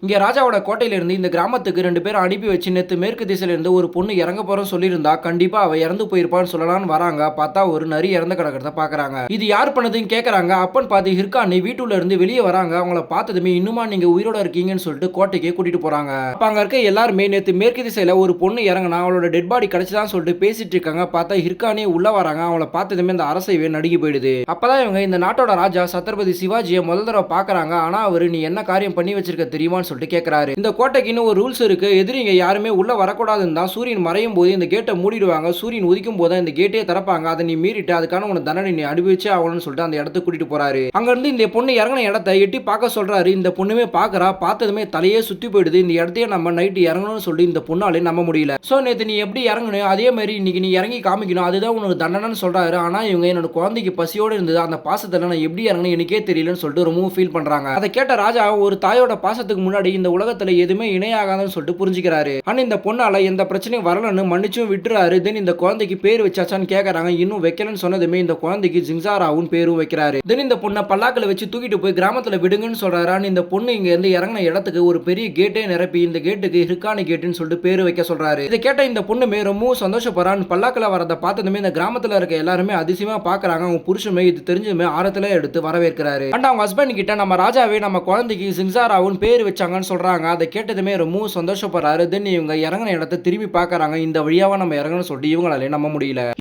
இங்க ராஜாவோட கோட்டையில இருந்து இந்த கிராமத்துக்கு 2 பேர அனுப்பி வச்சு நேத்து மேற்கு திசையில இருந்து ஒரு பொண்ணு இறங்க போறோம்னு சொல்லியிருந்தா, கண்டிப்பா அவ இறந்து போயிருப்பான்னு சொல்லலாம்னு வராங்க. பார்த்தா ஒரு நரி இறந்து கிடக்கிறத பார்க்குறாங்க. இது யார் பண்ணதுன்னு கேட்கறாங்க. அப்பன்னு பார்த்து ஹிர்கானி வீட்டுள்ள இருந்து வெளிய வராங்க. அவங்கள பார்த்ததுமே இன்னுமா நீங்க உயிரோட இருக்கீங்கன்னு சொல்லிட்டு கோட்டைக்கே கூட்டிட்டு போறாங்க. அப்ப அங்க இருக்க எல்லாருமே நேத்து மேற்கு திசையில ஒரு பொண்ணு இறங்குனா அவளோட டெட் பாடி கிடைச்சதான்னு சொல்லிட்டு பேசிட்டு இருக்காங்க. பார்த்தா ஹிர்கானியே உள்ள வராங்க. அவங்கள பார்த்ததுமே இந்த அரசைவே நடுங்கி போயிடுது. அப்பதான் இவங்க இந்த நாட்டோட ராஜா சத்ரபதி சிவாஜியை முதல் தடவை பார்க்கறாங்க. ஆனா அவரு நீ என்ன காரியம் பண்ணி வச்சிருக்க தெரியுமான்னு சொல்லிட்டு கேட்கறாரு. இந்த கோட்டைக்குன்னு ஒரு ரூல்ஸ் இருக்கு. எதிரிங்க யாருமே உள்ள வரக்கூடாதுன்னு தான். சூரியன் மறையும் போது இந்த கேட்டை மூடிடுவாங்க. சூரியன் உதிக்கும் போது இந்த கேட்டே திறப்பாங்க. அதை நீ மீறிட்டு அதுக்கான உன தண்டனை நீ அனுபவிச்சே ஆகணும்னு சொல்லிட்டு அந்த இடத்துக்கு கூட்டிட்டு போறாரு. அங்க இருந்து இந்த பொண்ணு இறங்கின இடத்தை எட்டி பார்க்க சொல்றாரு. இந்த பொண்ணுமே பார்க்கறா. பார்த்ததுமே தலையே சுத்தி போயிடுது. இந்த இடத்தையே நம்ம நைட்டு இறங்கணும்னு சொல்லி இந்த பொண்ணாலே நம்ப முடியல. சோ நேத்து நீ எப்படி இறங்கணும் அதே மாதிரி இன்னைக்கு நீ இறங்கி காமிக்கணும். அதுதான் உனக்கு தண்டனைன்னு சொல்றாரு. ஆனா இவங்க என்னோட குழந்தைக்கு பசியோட இருந்தது. அந்த பாசத்துல நான் எப்படி இறங்கணும் எனக்கே தெரியலன்னு சொல்லிட்டு ரொம்ப ஃபீல் பண்றாங்க. அதை கேட்ட ராஜா ஒரு தாயோட பாசத்துக்கு முன்னாடி இந்த உலகத்துல எதுவுமே இணையாகாதுன்னு சொல்லிட்டு புரிஞ்சுக்கிறாரு. ஆனா இந்த பொண்ணால எந்த பிரச்சனையும் வரலன்னு மன்னிச்சும் விட்டுறாரு. தென் இந்த குழந்தைக்கு பேர் வச்சாச்சான்னு கேட்கறாங்க. இன்னும் வைக்கலன்னு சொன்னதுமே இந்த குழந்தைக்கு ஜிங்சாராவும் பேரும் வைக்கிறாரு. தென் இந்த பொண்ணை பல்லாக்கில் வச்சு தூக்கிட்டு போய் கிராமத்துல விடுங்கன்னு சொல்றாரு. இந்த பொண்ணு இங்க இருந்து இறங்கின இடத்துக்கு ஒரு பெரிய கேட்டே நிரப்பி இந்த கேட்டுக்கு ஹிர்கானி கேட்டுன்னு சொல்லிட்டு பேரு வைக்க சொல்றாரு. இதை கேட்ட இந்த பொண்ணுமே ரொம்ப சந்தோஷப்படுறான். பல்லாக்கில் வரதை பார்த்ததுமே இந்த கிராமத்துல இருக்க எல்லாருமே அதிசயமா பாக்குறாங்க. அவங்க புருஷமே இது தெரிஞ்சுமே ஆரத்துல எடுத்து வரவேற்கிறாரு. அண்ட் அவங்க ஹஸ்பண்ட் கிட்ட நம்ம ராஜாவே நம்ம குழந்தைக்கு ஜிங்சாராவும் பேர் வச்சாங்கன்னு சொல்றாங்க. அதை கேட்டதுமே ரொம்ப சந்தோஷப்படுறாரு. தென் இவங்க இறங்கின இடத்தை திரும்பி பார்க்கறாங்க. இந்த வழியாவா நம்ம இறங்கணும்னு சொல்லிட்டு இவங்களாலே நம்ப முடியல.